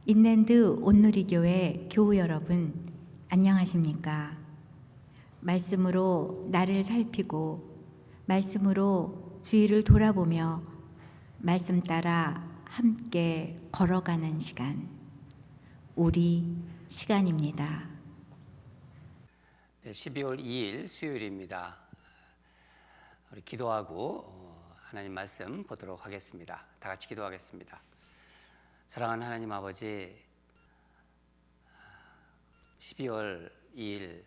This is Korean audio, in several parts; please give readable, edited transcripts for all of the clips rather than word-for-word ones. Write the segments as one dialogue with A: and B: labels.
A: 인랜드 온누리교회 교우 여러분, 안녕하십니까? 말씀으로 나를 살피고 말씀으로 주위를 돌아보며 말씀 따라 함께 걸어가는 시간, 우리 시간입니다.
B: 12월 2일 수요일입니다. 우리 기도하고 하나님 말씀 보도록 하겠습니다. 다 같이 기도하겠습니다. 사랑하는 하나님 아버지, 12월 2일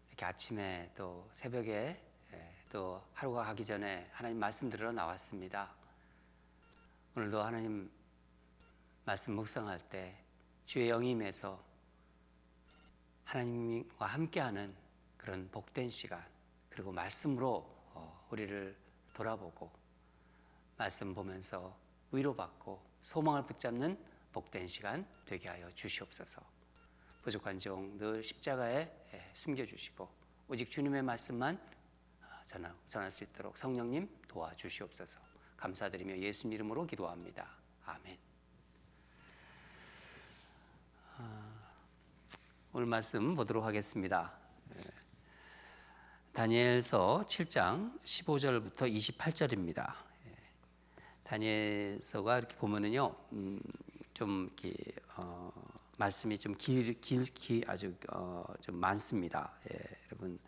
B: 이렇게 아침에 또 새벽에 또 하루가 가기 전에 하나님 말씀 들으러 나왔습니다. 오늘도 하나님 말씀 묵상할 때 주의 영임에서 하나님과 함께하는 그런 복된 시간, 그리고 말씀으로 우리를 돌아보고 말씀 보면서 위로받고 소망을 붙잡는 복된 시간 되게 하여 주시옵소서. 부족한 종 늘 십자가에 숨겨주시고 오직 주님의 말씀만 전할 수 있도록 성령님 도와주시옵소서. 감사드리며 예수님 이름으로 기도합니다. 아멘. 오늘 말씀 보도록 하겠습니다. 다니엘서 7장 15절부터 28절입니다. 다니엘서가 이렇게 보면은요, 좀 이렇게 말씀이 좀 아주 좀 많습니다. 여러분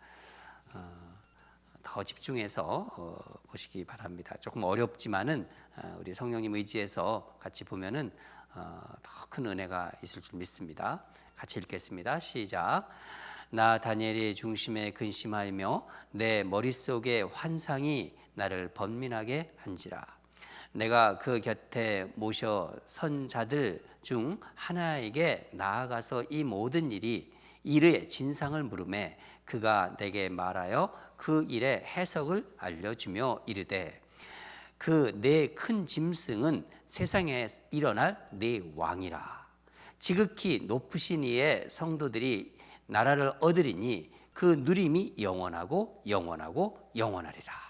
B: 더 집중해서 보시기 바랍니다. 조금 어렵지만은 우리 성령님 의지해서 같이 보면은 더 큰 은혜가 있을 줄 믿습니다. 같이 읽겠습니다. 시작. 나 다니엘이 중심에 근심하며 내 머릿속에 환상이 나를 번민하게 한지라. 내가 그 곁에 모셔 선 자들 중 하나에게 나아가서 이 모든 일의 진상을 물으매 그가 내게 말하여 그 일의 해석을 알려주며 이르되 그 네 큰 짐승은 세상에 일어날 네 왕이라. 지극히 높으신 이의 성도들이 나라를 얻으리니 그 누림이 영원하고 영원하고 영원하리라.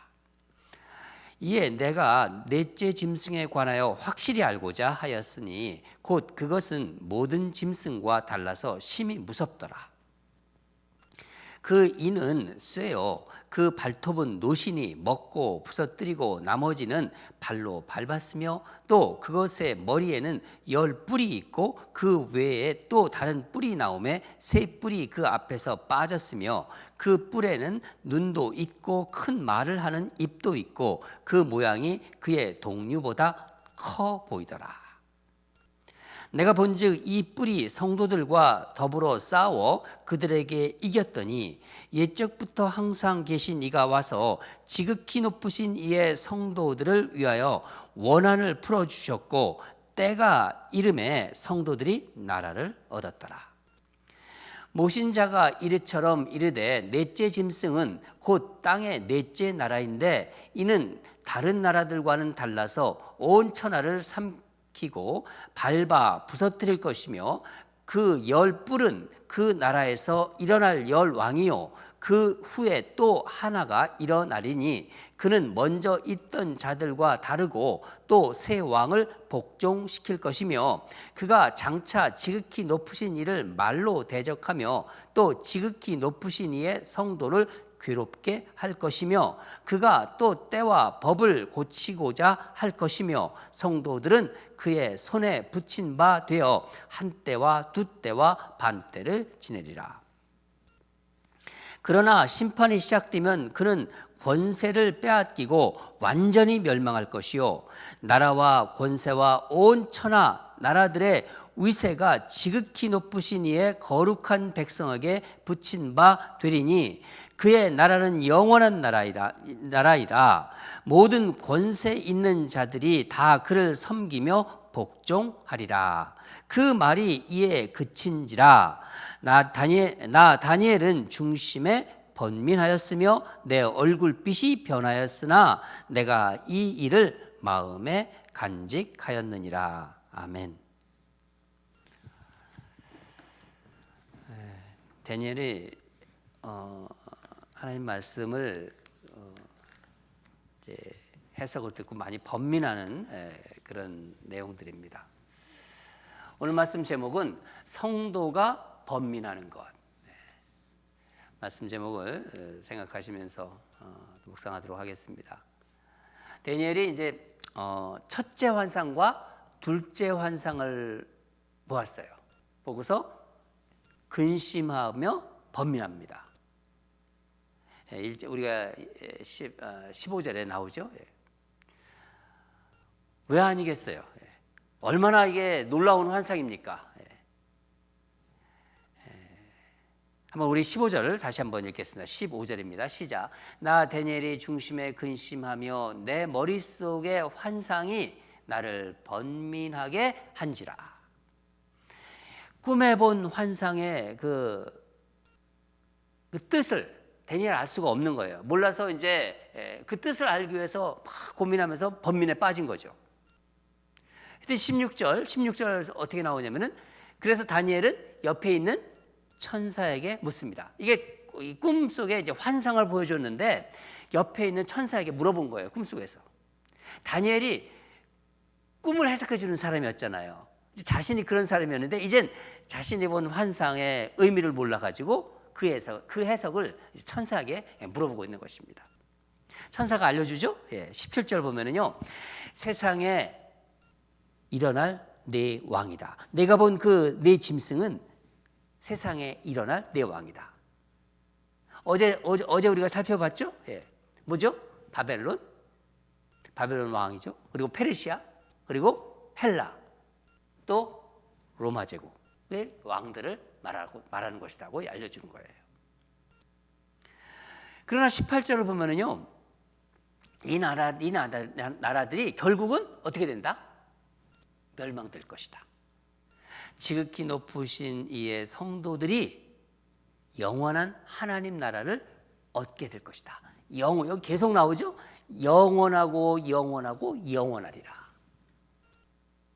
B: 이에 내가 넷째 짐승에 관하여 확실히 알고자 하였으니 곧 그것은 모든 짐승과 달라서 심히 무섭더라. 그 이는 쇠요 그 발톱은 노신이 먹고 부서뜨리고 나머지는 발로 밟았으며 또 그것의 머리에는 10뿔이 있고 그 외에 또 다른 뿔이 나오매 3뿔이 그 앞에서 빠졌으며 그 뿔에는 눈도 있고 큰 말을 하는 입도 있고 그 모양이 그의 동류보다 커 보이더라. 내가 본즉 이 뿔이 성도들과 더불어 싸워 그들에게 이겼더니 옛적부터 항상 계신 이가 와서 지극히 높으신 이의 성도들을 위하여 원한을 풀어주셨고 때가 이름에 성도들이 나라를 얻었더라. 모신 자가 이르처럼 이르되 넷째 짐승은 곧 땅의 넷째 나라인데 이는 다른 나라들과는 달라서 온 천하를 삼키고 밟아 부서뜨릴 것이며 그 10뿔은 그 나라에서 일어날 10왕이요 그 후에 또 하나가 일어나리니 그는 먼저 있던 자들과 다르고 또 새 왕을 복종시킬 것이며 그가 장차 지극히 높으신 이를 말로 대적하며 또 지극히 높으신 이의 성도를 괴롭게 할 것이며 그가 또 때와 법을 고치고자 할 것이며 성도들은 그의 손에 붙인 바 되어 한 때와 두 때와 반 때를 지내리라. 그러나 심판이 시작되면 그는 권세를 빼앗기고 완전히 멸망할 것이요 나라와 권세와 온 천하 나라들의 위세가 지극히 높으신 이의 거룩한 백성에게 붙인 바 되리니 그의 나라는 영원한 나라이라. 모든 권세 있는 자들이 다 그를 섬기며 복종하리라. 그 말이 이에 그친지라. 나 다니엘은 중심에 번민하였으며 내 얼굴빛이 변하였으나 내가 이 일을 마음에 간직하였느니라. 아멘. 다니엘이 하나님 말씀을 이제 해석을 듣고 많이 번민하는 그런 내용들입니다. 오늘 말씀 제목은 성도가 번민하는 것. 말씀 제목을 생각하시면서 묵상하도록 하겠습니다. 다니엘이 이제 첫째 환상과 둘째 환상을 보았어요. 보고서 근심하며 번민합니다. 우리가 15절에 나오죠. 왜 아니겠어요? 얼마나 이게 놀라운 환상입니까? 한번 우리 15절을 다시 한번 읽겠습니다. 15절입니다. 시작. 나 다니엘이 중심에 근심하며 내 머릿속의 환상이 나를 번민하게 한지라. 꿈에 본 환상의 그 뜻을 다니엘 알 수가 없는 거예요. 몰라서 이제 그 뜻을 알기 위해서 막 고민하면서 번민에 빠진 거죠. 그때 16절 어떻게 나오냐면은 그래서 다니엘은 옆에 있는 천사에게 묻습니다. 이게 꿈속에 이제 환상을 보여줬는데 옆에 있는 천사에게 물어본 거예요. 꿈속에서. 다니엘이 꿈을 해석해 주는 사람이었잖아요. 자신이 그런 사람이었는데 이젠 자신이 본 환상의 의미를 몰라가지고 그 해석을 천사에게 물어보고 있는 것입니다. 천사가 알려주죠. 17절 보면은요, 세상에 일어날 내 왕이다. 내가 본 그 내 짐승은 세상에 일어날 내 왕이다. 어제 우리가 살펴봤죠? 뭐죠? 바벨론 왕이죠. 그리고 페르시아, 그리고 헬라, 또 로마 제국의 왕들을 말하는 것이라고 알려주는 거예요. 그러나 18절을 보면은요, 이 나라들이 결국은 어떻게 된다? 멸망될 것이다. 지극히 높으신 이의 성도들이 영원한 하나님 나라를 얻게 될 것이다. 여기 계속 나오죠? 영원하고 영원하리라.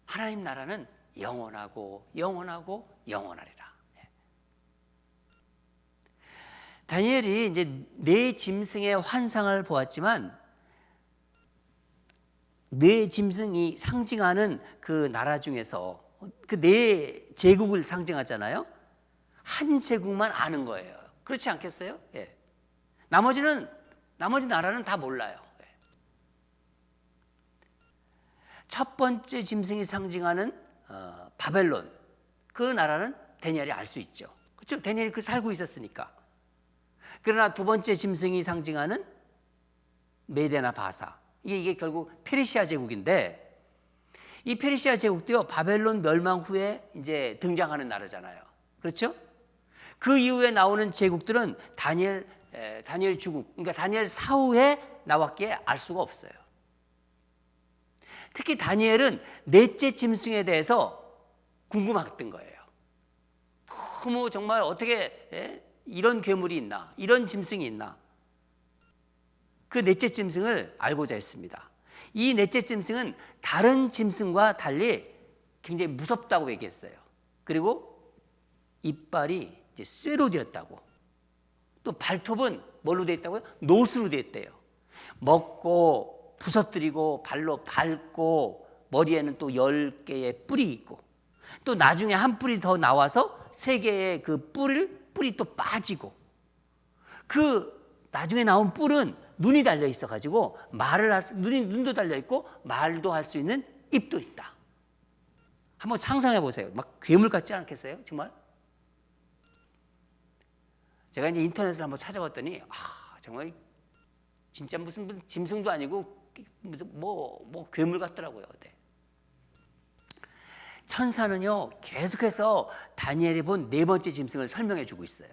B: 하나님 나라는 영원하고 영원하리라. 다니엘이 이제 네 짐승의 환상을 보았지만 네 짐승이 상징하는 그 나라 중에서 그 네 제국을 상징하잖아요. 한 제국만 아는 거예요. 그렇지 않겠어요? 나머지 나라는 다 몰라요. 첫 번째 짐승이 상징하는 바벨론, 그 나라는 다니엘이 알 수 있죠. 그렇죠? 다니엘이 그 살고 있었으니까. 그러나 두 번째 짐승이 상징하는 메데나 바사, 이게 결국 페르시아 제국인데, 이 페르시아 제국도요, 바벨론 멸망 후에 이제 등장하는 나라잖아요. 그렇죠? 그 이후에 나오는 제국들은 다니엘 주국, 그러니까 다니엘 사후에 나왔기에 알 수가 없어요. 특히 다니엘은 넷째 짐승에 대해서 궁금했던 거예요. 너무 정말 어떻게 이런 괴물이 있나, 이런 짐승이 있나. 그 넷째 짐승을 알고자 했습니다. 이 넷째 짐승은 다른 짐승과 달리 굉장히 무섭다고 얘기했어요. 그리고 이빨이 이제 쇠로 되었다고. 또 발톱은 뭘로 되어 있다고요? 노수로 되어 있대요. 먹고 부서뜨리고 발로 밟고 머리에는 또 10개의 뿔이 있고 또 나중에 한 뿔이 더 나와서 3개의 그 뿔이 또 빠지고 그 나중에 나온 뿔은 눈이 달려 있어가지고 눈도 달려 있고 말도 할 수 있는 입도 있다. 한번 상상해 보세요. 막 괴물 같지 않겠어요? 정말? 제가 이제 인터넷을 한번 찾아봤더니 정말 진짜 무슨 짐승도 아니고 뭐 괴물 같더라고요. 네. 천사는요 계속해서 다니엘이 본 네 번째 짐승을 설명해 주고 있어요.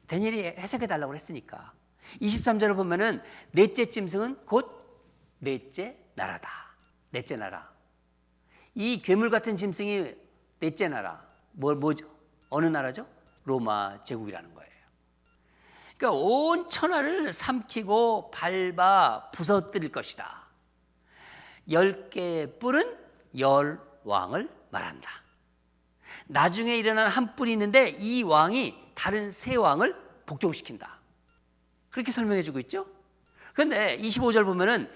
B: 다니엘이 해석해 달라고 했으니까. 23절을 보면은 넷째 짐승은 곧 넷째 나라다. 넷째 나라. 이 괴물 같은 짐승이 넷째 나라. 뭐죠? 어느 나라죠? 로마 제국이라는 거예요. 그러니까 온 천하를 삼키고 밟아 부서뜨릴 것이다. 10개의 뿔은 10왕을 말한다. 나중에 일어난 한 뿔이 있는데 이 왕이 다른 세 왕을 복종시킨다. 그렇게 설명해 주고 있죠. 그런데 25절 보면은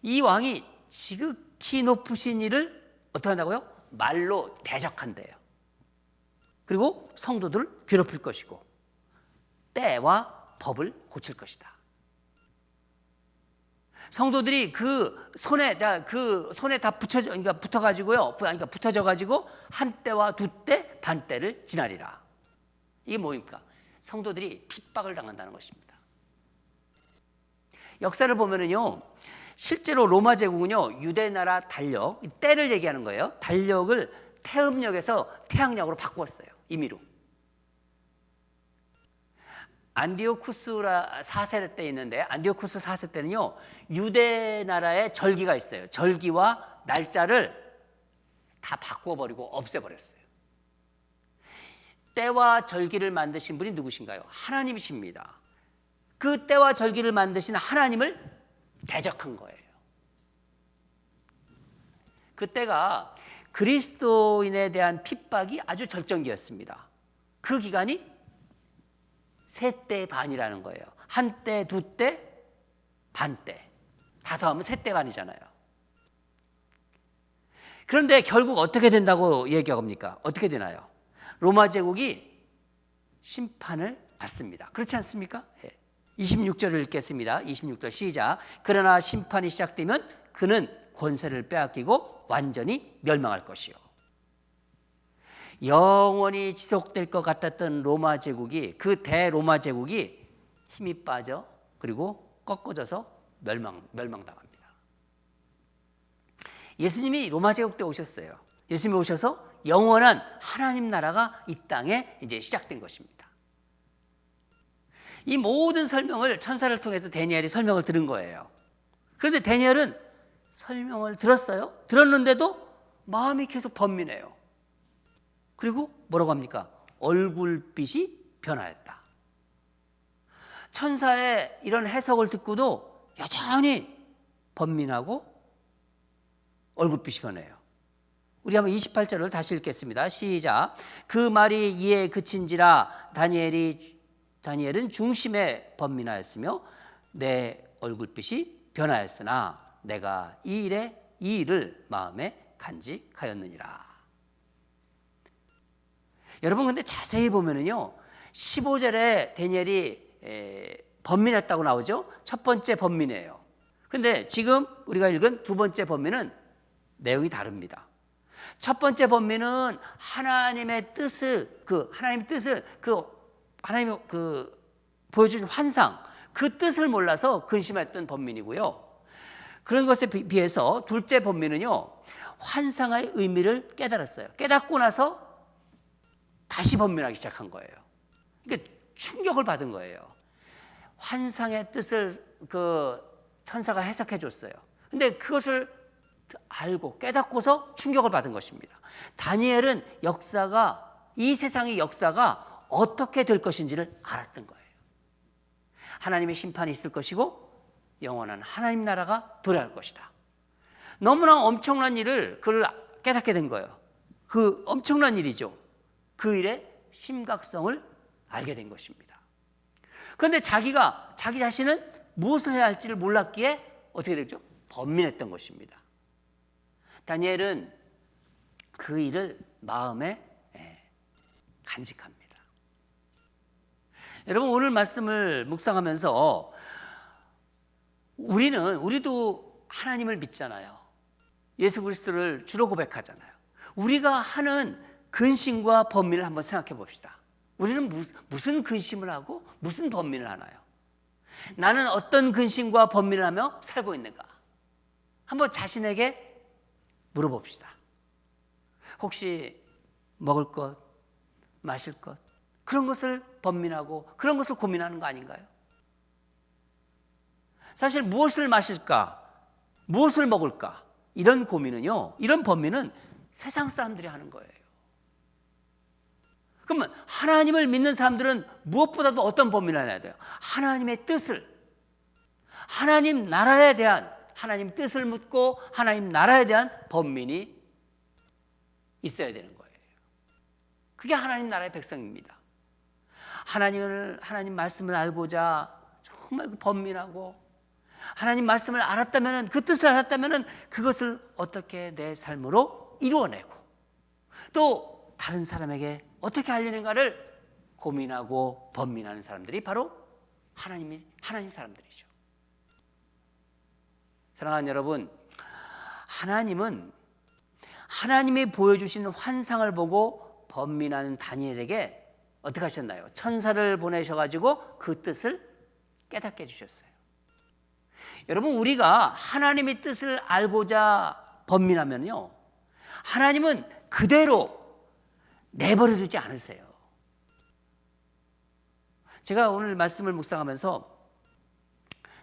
B: 이 왕이 지극히 높으신 이를 어떻게 한다고요? 말로 대적한대요. 그리고 성도들을 괴롭힐 것이고 때와 법을 고칠 것이다. 성도들이 그 손에 다 붙어져 가지고 한 때와 두 때, 반 때를 지나리라. 이게 뭡니까? 성도들이 핍박을 당한다는 것입니다. 역사를 보면은요, 실제로 로마 제국은요, 유대 나라 달력, 때를 얘기하는 거예요. 달력을 태음력에서 태양력으로 바꾸었어요. 임의로. 안디오쿠스 4세 때 있는데, 안디오쿠스 4세 때는요, 유대 나라의 절기가 있어요. 절기와 날짜를 다 바꿔버리고 없애버렸어요. 때와 절기를 만드신 분이 누구신가요? 하나님이십니다. 그 때와 절기를 만드신 하나님을 대적한 거예요. 그때가 그리스도인에 대한 핍박이 아주 절정기였습니다. 그 기간이 3때 반이라는 거예요. 한 때, 두 때, 반 때. 다 더하면 3때 반이잖아요. 그런데 결국 어떻게 된다고 얘기합니까? 어떻게 되나요? 로마 제국이 심판을 받습니다. 그렇지 않습니까? 26절을 읽겠습니다. 26절 시작. 그러나 심판이 시작되면 그는 권세를 빼앗기고 완전히 멸망할 것이요. 영원히 지속될 것 같았던 로마 제국이, 그 대로마 제국이 힘이 빠져 그리고 꺾어져서 멸망당합니다. 예수님이 로마 제국 때 오셨어요. 예수님이 오셔서 영원한 하나님 나라가 이 땅에 이제 시작된 것입니다. 이 모든 설명을 천사를 통해서 다니엘이 설명을 들은 거예요. 그런데 다니엘은 설명을 들었어요. 들었는데도 마음이 계속 번민해요. 그리고 뭐라고 합니까? 얼굴빛이 변하였다. 천사의 이런 해석을 듣고도 여전히 번민하고 얼굴빛이 변해요. 우리 한번 28절을 다시 읽겠습니다. 시작. 그 말이 이에 그친지라 다니엘은 중심에 번민하였으며 내 얼굴빛이 변하였으나 내가 이 일을 마음에 간직하였느니라. 여러분, 근데 자세히 보면은요, 15절에 다니엘이 번민했다고 나오죠. 첫 번째 번민이에요. 근데 지금 우리가 읽은 두 번째 번민은 내용이 다릅니다. 첫 번째 번민은 하나님의 뜻을 하나님이 보여준 환상, 그 뜻을 몰라서 근심했던 번민이고요. 그런 것에 비해서 둘째 번민은요, 환상의 의미를 깨달았어요. 깨닫고 나서 다시 번민하기 시작한 거예요. 그러니까 충격을 받은 거예요. 환상의 뜻을 그 천사가 해석해 줬어요. 근데 그것을 알고 깨닫고서 충격을 받은 것입니다. 다니엘은 이 세상의 역사가 어떻게 될 것인지를 알았던 거예요. 하나님의 심판이 있을 것이고 영원한 하나님 나라가 도래할 것이다. 너무나 엄청난 일을 그를 깨닫게 된 거예요. 그 엄청난 일이죠. 그 일의 심각성을 알게 된 것입니다. 그런데 자기 자신은 무엇을 해야 할지를 몰랐기에 어떻게 됐죠? 번민했던 것입니다. 다니엘은 그 일을 마음에 간직합니다. 여러분, 오늘 말씀을 묵상하면서 우리도 하나님을 믿잖아요. 예수 그리스도를 주로 고백하잖아요. 우리가 하는 근심과 번민을 한번 생각해 봅시다. 우리는 무슨 근심을 하고 무슨 번민을 하나요? 나는 어떤 근심과 번민을 하며 살고 있는가? 한번 자신에게 물어봅시다. 혹시 먹을 것, 마실 것, 그런 것을 번민하고 그런 것을 고민하는 거 아닌가요? 사실 무엇을 마실까, 무엇을 먹을까, 이런 고민은요, 이런 번민은 세상 사람들이 하는 거예요. 그러면 하나님을 믿는 사람들은 무엇보다도 어떤 번민을 해야 돼요? 하나님의 뜻을, 하나님 나라에 대한, 하나님 뜻을 묻고 하나님 나라에 대한 번민이 있어야 되는 거예요. 그게 하나님 나라의 백성입니다. 하나님 말씀을 알고자 정말 번민하고, 하나님 말씀을 알았다면, 그 뜻을 알았다면 그것을 어떻게 내 삶으로 이루어내고, 또 다른 사람에게 어떻게 알리는가를 고민하고 번민하는 사람들이 바로 하나님 사람들이죠. 사랑하는 여러분, 하나님은 하나님이 보여주신 환상을 보고 번민하는 다니엘에게 어떻게 하셨나요? 천사를 보내셔가지고 그 뜻을 깨닫게 해주셨어요. 여러분, 우리가 하나님의 뜻을 알고자 번민하면요, 하나님은 그대로 내버려 두지 않으세요. 제가 오늘 말씀을 묵상하면서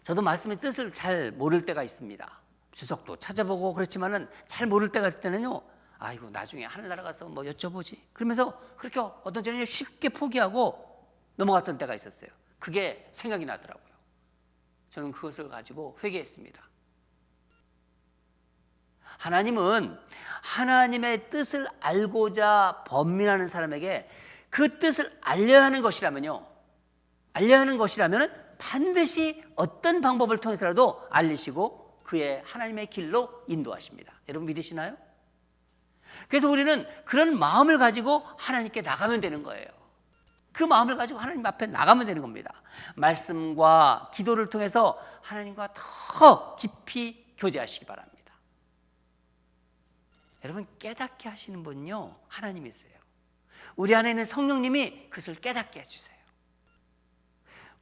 B: 저도 말씀의 뜻을 잘 모를 때가 있습니다. 주석도 찾아보고 그렇지만은 잘 모를 때가 있을 때는요, 아이고 나중에 하늘나라 가서 뭐 여쭤보지, 그러면서 그렇게 어떤 때는 쉽게 포기하고 넘어갔던 때가 있었어요. 그게 생각이 나더라고요. 저는 그것을 가지고 회개했습니다. 하나님은 하나님의 뜻을 알고자 번민하는 사람에게 그 뜻을 알려야 하는 것이라면요, 반드시 어떤 방법을 통해서라도 알리시고 그의 하나님의 길로 인도하십니다. 여러분 믿으시나요? 그래서 우리는 그런 마음을 가지고 하나님께 나가면 되는 거예요. 그 마음을 가지고 하나님 앞에 나가면 되는 겁니다. 말씀과 기도를 통해서 하나님과 더 깊이 교제하시기 바랍니다. 여러분, 깨닫게 하시는 분은요, 하나님이세요. 우리 안에 있는 성령님이 그것을 깨닫게 해주세요.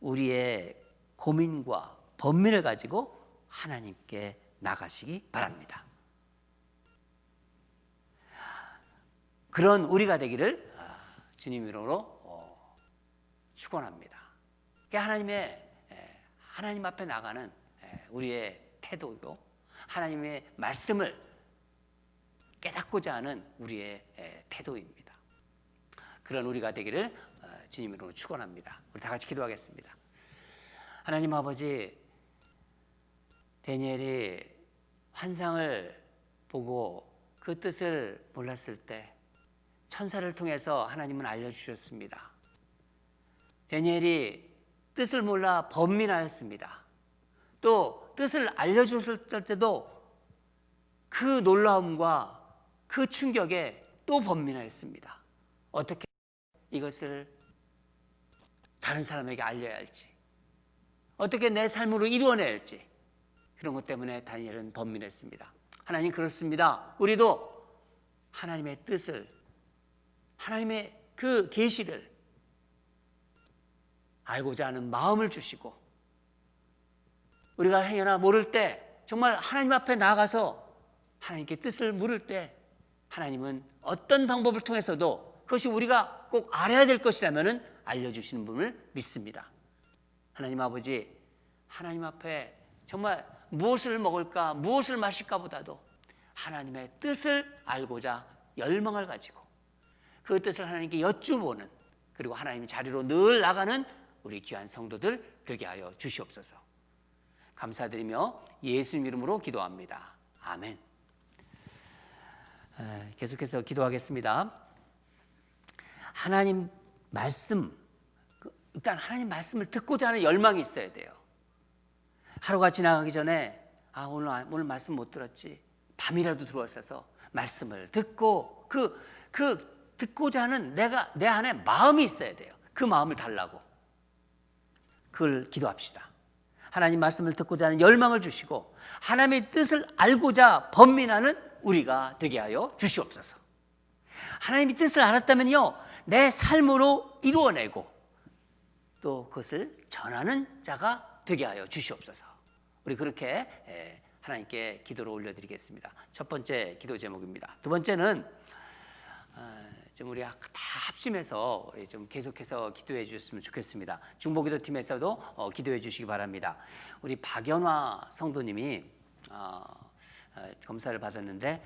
B: 우리의 고민과 번민을 가지고 하나님께 나가시기 바랍니다. 그런 우리가 되기를 주님 이름으로 축원합니다. 하나님 앞에 나가는 우리의 태도요, 하나님의 말씀을 깨닫고자 하는 우리의 태도입니다. 그런 우리가 되기를 주님 이름으로 축원합니다. 우리 다 같이 기도하겠습니다. 하나님 아버지, 다니엘이 환상을 보고 그 뜻을 몰랐을 때 천사를 통해서 하나님은 알려주셨습니다. 다니엘이 뜻을 몰라 번민하였습니다. 또 뜻을 알려주셨을 때도 그 놀라움과 그 충격에 또 번민하였습니다. 어떻게 이것을 다른 사람에게 알려야 할지, 어떻게 내 삶으로 이루어내야 할지, 그런 것 때문에 다니엘은 번민했습니다. 하나님, 그렇습니다. 우리도 하나님의 뜻을, 하나님의 그 계시를 알고자 하는 마음을 주시고, 우리가 행여나 모를 때 정말 하나님 앞에 나아가서 하나님께 뜻을 물을 때 하나님은 어떤 방법을 통해서도 그것이 우리가 꼭 알아야 될 것이라면 알려주시는 분을 믿습니다. 하나님 아버지, 하나님 앞에 정말 무엇을 먹을까, 무엇을 마실까 보다도 하나님의 뜻을 알고자 열망을 가지고 그 뜻을 하나님께 여쭈보는, 그리고 하나님의 자리로 늘 나가는 우리 귀한 성도들 되게 하여 주시옵소서. 감사드리며 예수님 이름으로 기도합니다. 아멘. 계속해서 기도하겠습니다. 하나님 말씀, 일단 하나님 말씀을 듣고자 하는 열망이 있어야 돼요. 하루가 지나가기 전에 오늘 말씀 못 들었지, 밤이라도 들어와서 말씀을 듣고 그 듣고자 하는 내 안에 마음이 있어야 돼요. 그 마음을 달라고 그걸 기도합시다. 하나님 말씀을 듣고자 하는 열망을 주시고 하나님의 뜻을 알고자 번민하는 우리가 되게 하여 주시옵소서. 하나님의 뜻을 알았다면요, 내 삶으로 이루어내고 또 그것을 전하는 자가 되게 하여 주시옵소서. 우리 그렇게 하나님께 기도를 올려드리겠습니다. 첫 번째 기도 제목입니다. 두 번째는 좀 우리 다 합심해서 우리 좀 계속해서 기도해 주셨으면 좋겠습니다. 중보기도팀에서도 기도해 주시기 바랍니다. 우리 박연화 성도님이 검사를 받았는데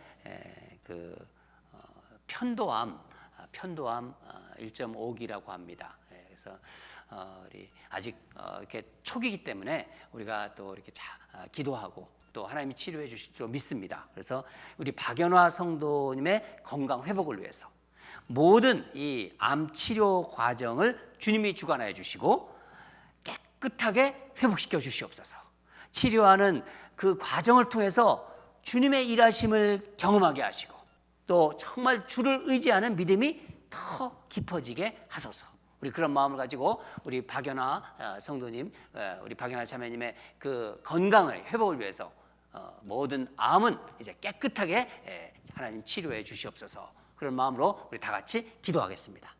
B: 편도암 1.5기라고 합니다. 그래서 우리 아직 이렇게 초기이기 때문에 우리가 또 이렇게 기도하고 또 하나님이 치료해 주실 줄 믿습니다. 그래서 우리 박연화 성도님의 건강 회복을 위해서 모든 이 암 치료 과정을 주님이 주관하여 주시고 깨끗하게 회복시켜 주시옵소서. 치료하는 그 과정을 통해서 주님의 일하심을 경험하게 하시고 또 정말 주를 의지하는 믿음이 더 깊어지게 하소서. 우리 그런 마음을 가지고 우리 박연아 성도님, 우리 박연아 자매님의 그 건강을 회복을 위해서 모든 암은 이제 깨끗하게 하나님 치료해 주시옵소서. 그런 마음으로 우리 다 같이 기도하겠습니다.